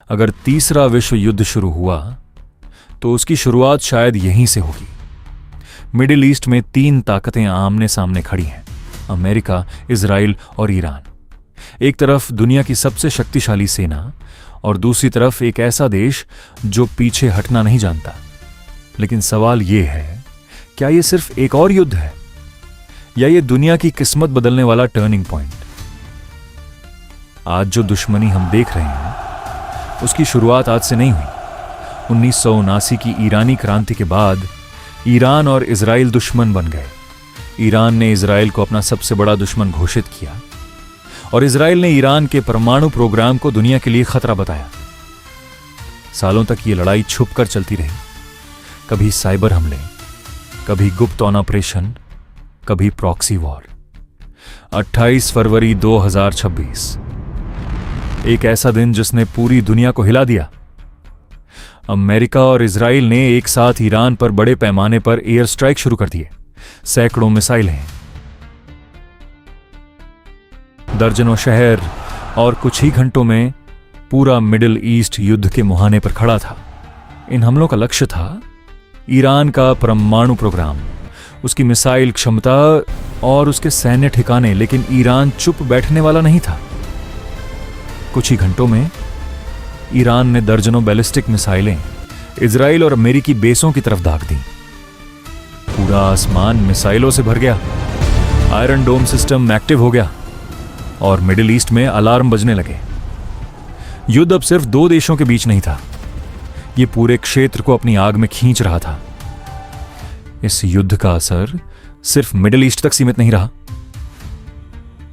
अगर तीसरा विश्व युद्ध शुरू हुआ तो उसकी शुरुआत शायद यहीं से होगी। मिडिल ईस्ट में 3 ताकतें आमने सामने खड़ी हैं, अमेरिका, इजराइल और ईरान। एक तरफ दुनिया की सबसे शक्तिशाली सेना और दूसरी तरफ एक ऐसा देश जो पीछे हटना नहीं जानता। लेकिन सवाल यह है, क्या यह सिर्फ एक और युद्ध है या यह दुनिया की किस्मत बदलने वाला टर्निंग पॉइंट? आज जो दुश्मनी हम देख रहे हैं उसकी शुरुआत आज से नहीं हुई। 1979 की ईरानी क्रांति के बाद ईरान और इजराइल दुश्मन बन गए। ईरान ने इजराइल को अपना सबसे बड़ा दुश्मन घोषित किया और इजराइल ने ईरान के परमाणु प्रोग्राम को दुनिया के लिए खतरा बताया। सालों तक ये लड़ाई छुपकर चलती रही, कभी साइबर हमले, कभी गुप्त ऑपरेशन, कभी प्रॉक्सी वॉर। 28 फरवरी 2026, एक ऐसा दिन जिसने पूरी दुनिया को हिला दिया। अमेरिका और इजराइल ने एक साथ ईरान पर बड़े पैमाने पर एयर स्ट्राइक शुरू कर दिए। सैकड़ों मिसाइलें, दर्जनों शहर और कुछ ही घंटों में पूरा मिडिल ईस्ट युद्ध के मुहाने पर खड़ा था। इन हमलों का लक्ष्य था ईरान का परमाणु प्रोग्राम, उसकी मिसाइल क्षमता और उसके सैन्य ठिकाने। लेकिन ईरान चुप बैठने वाला नहीं था। कुछ ही घंटों में ईरान ने दर्जनों बैलिस्टिक मिसाइलें इजराइल और अमेरिकी बेसों की तरफ दाग दी। पूरा आसमान मिसाइलों से भर गया, आयरन डोम सिस्टम एक्टिव हो गया और मिडिल ईस्ट में अलार्म बजने लगे। युद्ध अब सिर्फ 2 देशों के बीच नहीं था, यह पूरे क्षेत्र को अपनी आग में खींच रहा था। इस युद्ध का असर सिर्फ मिडिल ईस्ट तक सीमित नहीं रहा।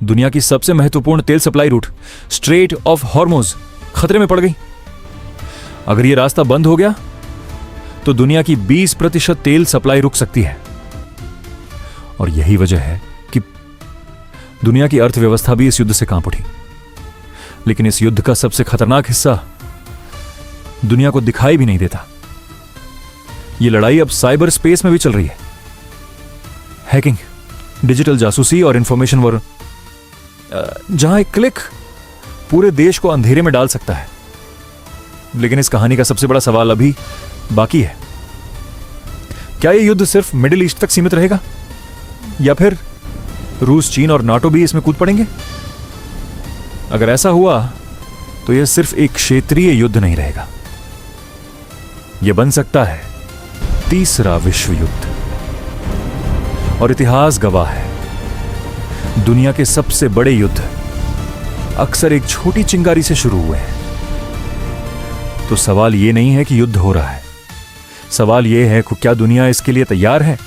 दुनिया की सबसे महत्वपूर्ण तेल supply root straight of Hormuz खतरे में पड़ गई। अगर यह रास्ता बंद हो गया तो दुनिया की 20% तेल सप्लाई रुक सकती है। और यही वजह है कि दुनिया की अर्थव्यवस्था भी इस युद्ध से कांप उठी। लेकिन इस युद्ध का सबसे खतरनाक हिस्सा दुनिया को दिखाई भी नहीं देता। यह लड़ाई अब साइबर स्पेस में भी चल रही है। हैकिंग, डिजिटल जासूसी और इंफॉर्मेशन वॉर, जहां एक क्लिक पूरे देश को अंधेरे में डाल सकता है। लेकिन इस कहानी का सबसे बड़ा सवाल अभी बाकी है। क्या यह युद्ध सिर्फ मिडिल ईस्ट तक सीमित रहेगा या फिर रूस, चीन और नाटो भी इसमें कूद पड़ेंगे? अगर ऐसा हुआ तो यह सिर्फ एक क्षेत्रीय युद्ध नहीं रहेगा, यह बन सकता है तीसरा विश्व युद्ध। और इतिहास गवाह है, दुनिया के सबसे बड़े युद्ध अक्सर एक छोटी चिंगारी से शुरू हुए हैं। तो सवाल यह नहीं है कि युद्ध हो रहा है, सवाल यह है कि क्या दुनिया इसके लिए तैयार है?